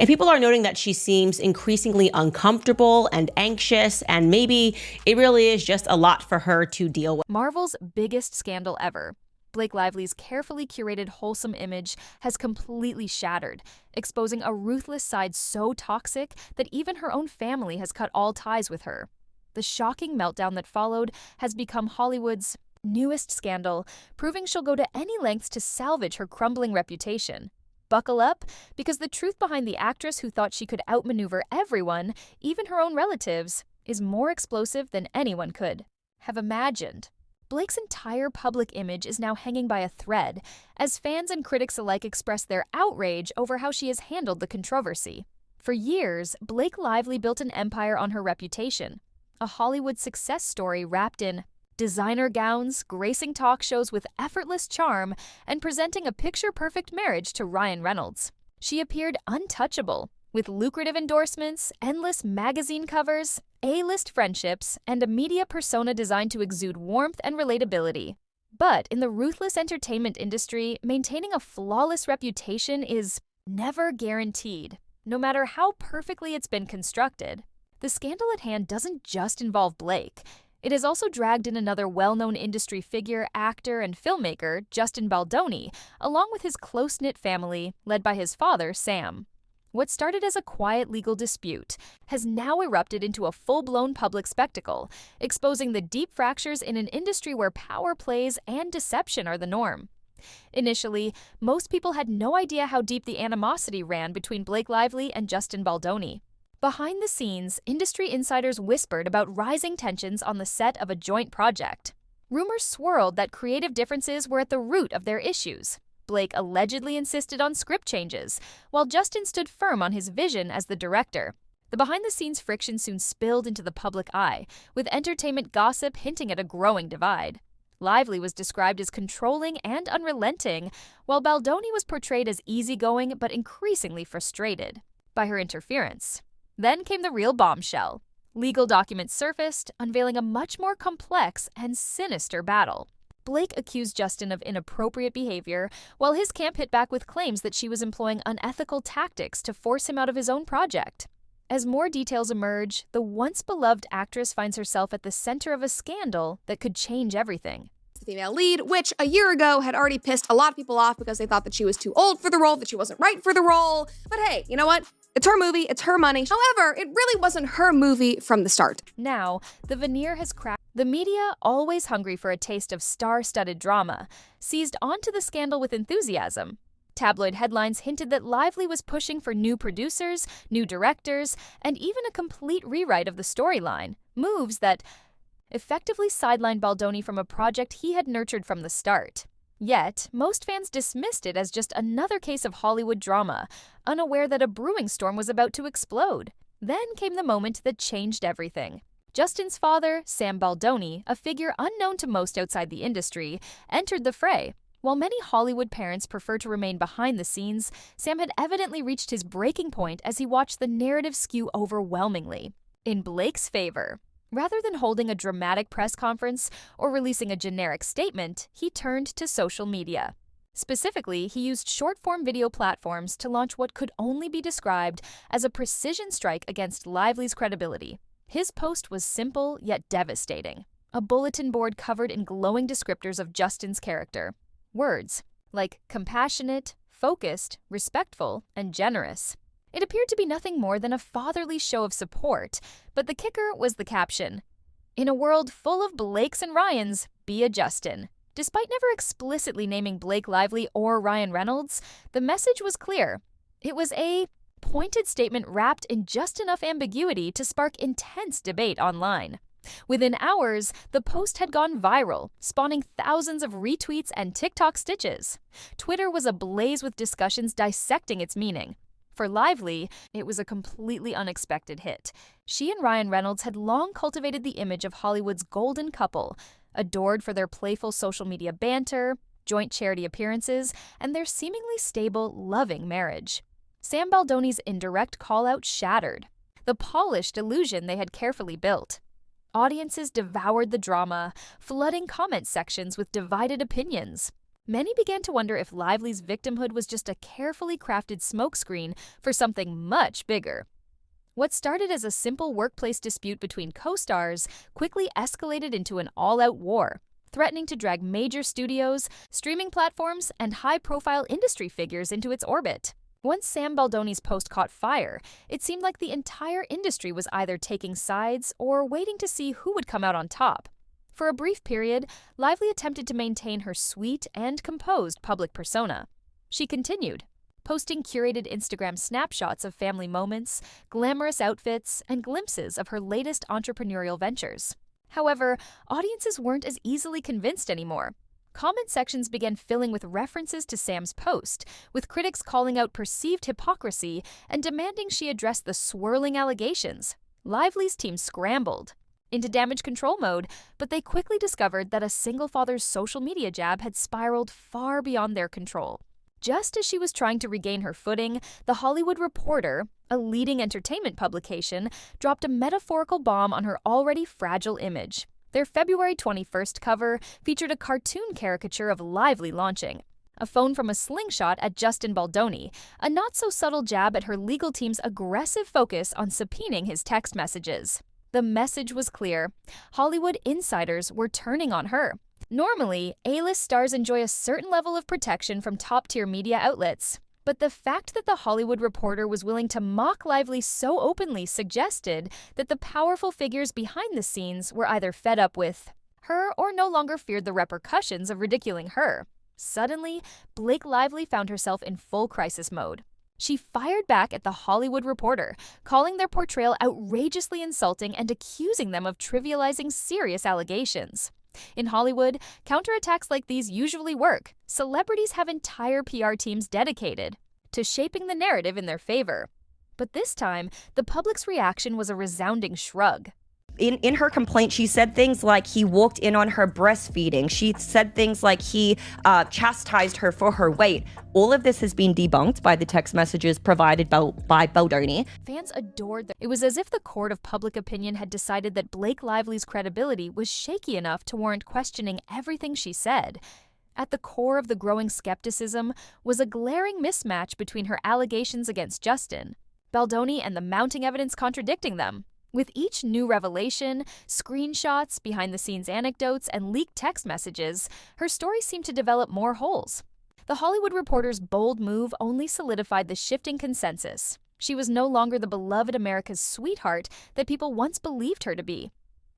And people are noting that she seems increasingly uncomfortable and anxious, and maybe it really is just a lot for her to deal with. Marvel's biggest scandal ever. Blake Lively's carefully curated wholesome image has completely shattered, exposing a ruthless side so toxic that even her own family has cut all ties with her. The shocking meltdown that followed has become Hollywood's newest scandal, proving she'll go to any lengths to salvage her crumbling reputation. Buckle up, because the truth behind the actress who thought she could outmaneuver everyone, even her own relatives, is more explosive than anyone could have imagined. Blake's entire public image is now hanging by a thread, as fans and critics alike express their outrage over how she has handled the controversy. For years, Blake Lively built an empire on her reputation, a Hollywood success story wrapped in designer gowns, gracing talk shows with effortless charm, and presenting a picture-perfect marriage to Ryan Reynolds. She appeared untouchable, with lucrative endorsements, endless magazine covers, A-list friendships, and a media persona designed to exude warmth and relatability. But in the ruthless entertainment industry, maintaining a flawless reputation is never guaranteed, no matter how perfectly it's been constructed. The scandal at hand doesn't just involve Blake. It has also dragged in another well-known industry figure, actor, and filmmaker, Justin Baldoni, along with his close-knit family, led by his father, Sam. What started as a quiet legal dispute has now erupted into a full-blown public spectacle, exposing the deep fractures in an industry where power plays and deception are the norm. Initially, most people had no idea how deep the animosity ran between Blake Lively and Justin Baldoni. Behind the scenes, industry insiders whispered about rising tensions on the set of a joint project. Rumors swirled that creative differences were at the root of their issues. Blake allegedly insisted on script changes, while Justin stood firm on his vision as the director. The behind-the-scenes friction soon spilled into the public eye, with entertainment gossip hinting at a growing divide. Lively was described as controlling and unrelenting, while Baldoni was portrayed as easygoing but increasingly frustrated by her interference. Then came the real bombshell. Legal documents surfaced, unveiling a much more complex and sinister battle. Blake accused Justin of inappropriate behavior, while his camp hit back with claims that she was employing unethical tactics to force him out of his own project. As more details emerge, the once-beloved actress finds herself at the center of a scandal that could change everything. The female lead, which a year ago had already pissed a lot of people off because they thought that she was too old for the role, that she wasn't right for the role. But hey, you know what? It's her movie, it's her money. However, it really wasn't her movie from the start. Now, the veneer has cracked. The media, always hungry for a taste of star-studded drama, seized onto the scandal with enthusiasm. Tabloid headlines hinted that Lively was pushing for new producers, new directors, and even a complete rewrite of the storyline, moves that effectively sidelined Baldoni from a project he had nurtured from the start. Yet, most fans dismissed it as just another case of Hollywood drama, unaware that a brewing storm was about to explode. Then came the moment that changed everything. Justin's father, Sam Baldoni, a figure unknown to most outside the industry, entered the fray. While many Hollywood parents prefer to remain behind the scenes, Sam had evidently reached his breaking point as he watched the narrative skew overwhelmingly in Blake's favor. Rather than holding a dramatic press conference or releasing a generic statement, he turned to social media. Specifically, he used short-form video platforms to launch what could only be described as a precision strike against Lively's credibility. His post was simple yet devastating. A bulletin board covered in glowing descriptors of Justin's character. Words like compassionate, focused, respectful, and generous. It appeared to be nothing more than a fatherly show of support, but the kicker was the caption. In a world full of Blakes and Ryans, be a Justin. Despite never explicitly naming Blake Lively or Ryan Reynolds, the message was clear. It was a pointed statement wrapped in just enough ambiguity to spark intense debate online. Within hours, the post had gone viral, spawning thousands of retweets and TikTok stitches. Twitter was ablaze with discussions dissecting its meaning. For Lively, it was a completely unexpected hit. She and Ryan Reynolds had long cultivated the image of Hollywood's golden couple, adored for their playful social media banter, joint charity appearances, and their seemingly stable, loving marriage. Sam Baldoni's indirect call-out shattered the polished illusion they had carefully built. Audiences devoured the drama, flooding comment sections with divided opinions. Many began to wonder if Lively's victimhood was just a carefully crafted smokescreen for something much bigger. What started as a simple workplace dispute between co-stars quickly escalated into an all-out war, threatening to drag major studios, streaming platforms, and high-profile industry figures into its orbit. Once Sam Baldoni's post caught fire, it seemed like the entire industry was either taking sides or waiting to see who would come out on top. For a brief period, Lively attempted to maintain her sweet and composed public persona. She continued, posting curated Instagram snapshots of family moments, glamorous outfits, and glimpses of her latest entrepreneurial ventures. However, audiences weren't as easily convinced anymore. Comment sections began filling with references to Sam's post, with critics calling out perceived hypocrisy and demanding she address the swirling allegations. Lively's team scrambled into damage control mode, but they quickly discovered that a single father's social media jab had spiraled far beyond their control. Just as she was trying to regain her footing, The Hollywood Reporter, a leading entertainment publication, dropped a metaphorical bomb on her already fragile image. Their February 21st cover featured a cartoon caricature of Lively launching, a phone from a slingshot at Justin Baldoni, a not-so-subtle jab at her legal team's aggressive focus on subpoenaing his text messages. The message was clear. Hollywood insiders were turning on her. Normally, A-list stars enjoy a certain level of protection from top-tier media outlets. But the fact that The Hollywood Reporter was willing to mock Lively so openly suggested that the powerful figures behind the scenes were either fed up with her or no longer feared the repercussions of ridiculing her. Suddenly, Blake Lively found herself in full crisis mode. She fired back at The Hollywood Reporter, calling their portrayal outrageously insulting and accusing them of trivializing serious allegations. In Hollywood, counterattacks like these usually work. Celebrities have entire PR teams dedicated to shaping the narrative in their favor. But this time, the public's reaction was a resounding shrug. In her complaint, she said things like he walked in on her breastfeeding. She said things like he chastised her for her weight. All of this has been debunked by the text messages provided by Baldoni. Fans adored them. It was as if the court of public opinion had decided that Blake Lively's credibility was shaky enough to warrant questioning everything she said. At the core of the growing skepticism was a glaring mismatch between her allegations against Justin, Baldoni, and the mounting evidence contradicting them. With each new revelation, screenshots, behind-the-scenes anecdotes, and leaked text messages, her story seemed to develop more holes. The Hollywood Reporter's bold move only solidified the shifting consensus. She was no longer the beloved America's sweetheart that people once believed her to be.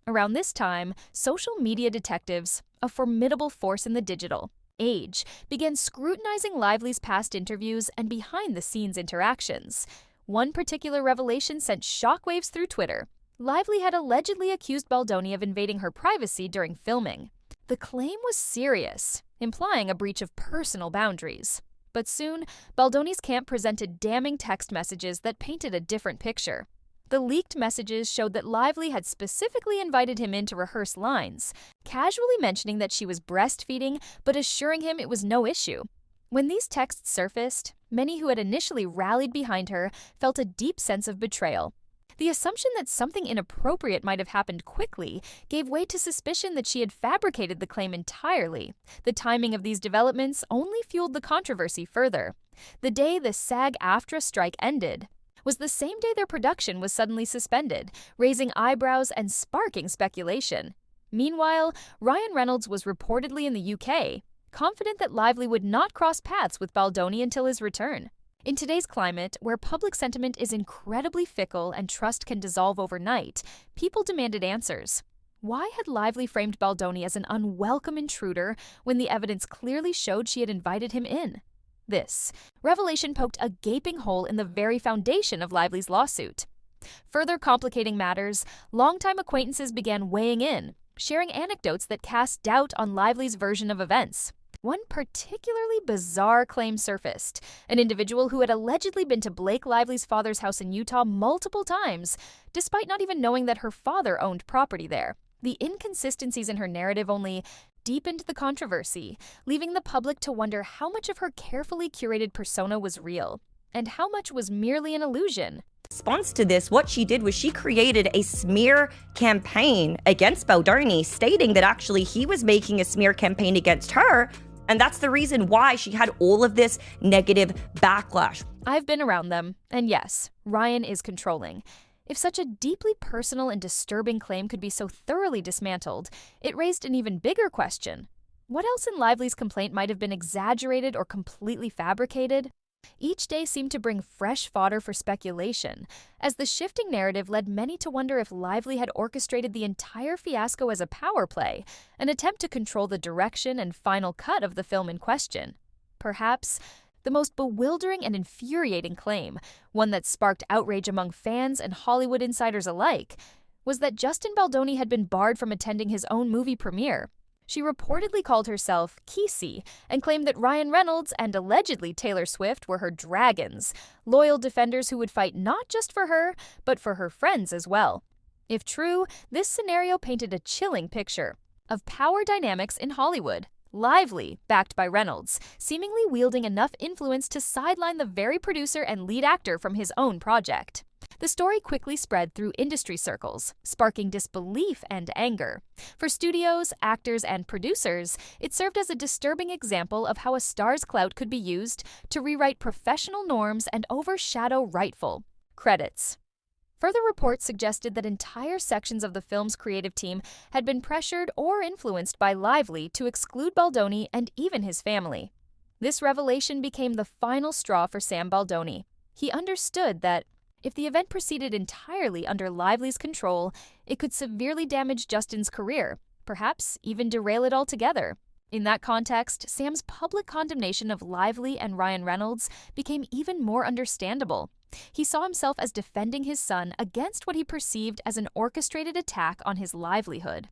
Around this time, social media detectives, a formidable force in the digital age, began scrutinizing Lively's past interviews and behind-the-scenes interactions. One particular revelation sent shockwaves through Twitter. Lively had allegedly accused Baldoni of invading her privacy during filming. The claim was serious, implying a breach of personal boundaries. But soon, Baldoni's camp presented damning text messages that painted a different picture. The leaked messages showed that Lively had specifically invited him in to rehearse lines, casually mentioning that she was breastfeeding but assuring him it was no issue. When these texts surfaced, many who had initially rallied behind her felt a deep sense of betrayal. The assumption that something inappropriate might have happened quickly gave way to suspicion that she had fabricated the claim entirely. The timing of these developments only fueled the controversy further. The day the SAG-AFTRA strike ended was the same day their production was suddenly suspended, raising eyebrows and sparking speculation. Meanwhile, Ryan Reynolds was reportedly in the UK, confident that Lively would not cross paths with Baldoni until his return. In today's climate, where public sentiment is incredibly fickle and trust can dissolve overnight, people demanded answers. Why had Lively framed Baldoni as an unwelcome intruder when the evidence clearly showed she had invited him in? This revelation poked a gaping hole in the very foundation of Lively's lawsuit. Further complicating matters, longtime acquaintances began weighing in, sharing anecdotes that cast doubt on Lively's version of events. One particularly bizarre claim surfaced. An individual who had allegedly been to Blake Lively's father's house in Utah multiple times, despite not even knowing that her father owned property there. The inconsistencies in her narrative only deepened the controversy, leaving the public to wonder how much of her carefully curated persona was real, and how much was merely an illusion. In response to this, what she did was she created a smear campaign against Baldoni, stating that actually he was making a smear campaign against her And that's the reason why she had all of this negative backlash. I've been around them, and yes, Ryan is controlling. If such a deeply personal and disturbing claim could be so thoroughly dismantled, it raised an even bigger question. What else in Lively's complaint might have been exaggerated or completely fabricated? Each day seemed to bring fresh fodder for speculation, as the shifting narrative led many to wonder if Lively had orchestrated the entire fiasco as a power play, an attempt to control the direction and final cut of the film in question. Perhaps the most bewildering and infuriating claim, one that sparked outrage among fans and Hollywood insiders alike, was that Justin Baldoni had been barred from attending his own movie premiere. She reportedly called herself Kesey and claimed that Ryan Reynolds and allegedly Taylor Swift were her dragons, loyal defenders who would fight not just for her, but for her friends as well. If true, this scenario painted a chilling picture of power dynamics in Hollywood. Lively, backed by Reynolds, seemingly wielding enough influence to sideline the very producer and lead actor from his own project. The story quickly spread through industry circles, sparking disbelief and anger. For studios, actors, and producers, it served as a disturbing example of how a star's clout could be used to rewrite professional norms and overshadow rightful credits. Further reports suggested that entire sections of the film's creative team had been pressured or influenced by Lively to exclude Baldoni and even his family. This revelation became the final straw for Sam Baldoni. He understood that if the event proceeded entirely under Lively's control, it could severely damage Justin's career, perhaps even derail it altogether. In that context, Sam's public condemnation of Lively and Ryan Reynolds became even more understandable. He saw himself as defending his son against what he perceived as an orchestrated attack on his livelihood.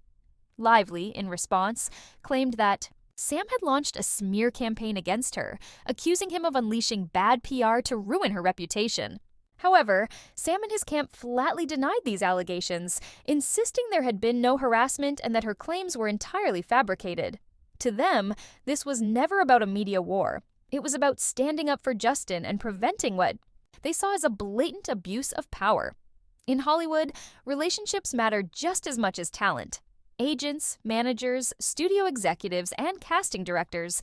Lively, in response, claimed that Sam had launched a smear campaign against her, accusing him of unleashing bad PR to ruin her reputation. However, Sam and his camp flatly denied these allegations, insisting there had been no harassment and that her claims were entirely fabricated. To them, this was never about a media war. It was about standing up for Justin and preventing what they saw as a blatant abuse of power. In Hollywood, relationships matter just as much as talent. Agents, managers, studio executives, and casting directors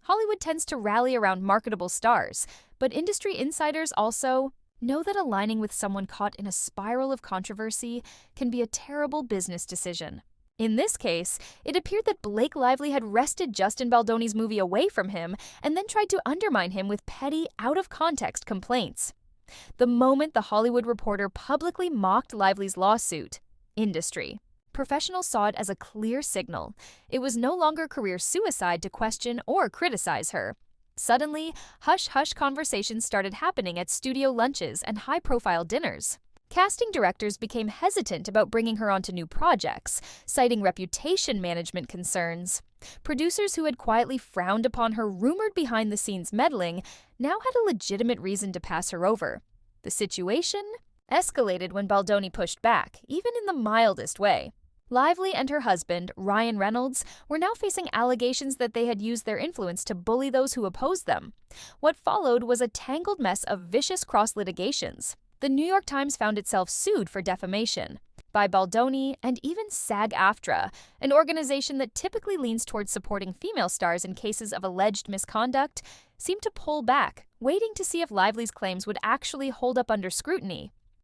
Hollywood tends to rally around marketable stars, but industry insiders also know that aligning with someone caught in a spiral of controversy can be a terrible business decision. In this case, it appeared that Blake Lively had wrested Justin Baldoni's movie away from him and then tried to undermine him with petty, out-of-context complaints. The moment the Hollywood Reporter publicly mocked Lively's lawsuit, industry professionals saw it as a clear signal. It was no longer career suicide to question or criticize her. Suddenly, hush-hush conversations started happening at studio lunches and high-profile dinners. Casting directors became hesitant about bringing her onto new projects, citing reputation management concerns. Producers who had quietly frowned upon her rumored behind-the-scenes meddling now had a legitimate reason to pass her over. The situation escalated when Baldoni pushed back, even in the mildest way. Lively and her husband, Ryan Reynolds, were now facing allegations that they had used their influence to bully those who opposed them. What followed was a tangled mess of vicious cross-litigations. The New York Times found itself sued for defamation by Baldoni and even SAG-AFTRA, an organization that typically leans towards supporting female stars in cases of alleged misconduct, seemed to pull back, waiting to see if Lively's claims would actually hold up under scrutiny.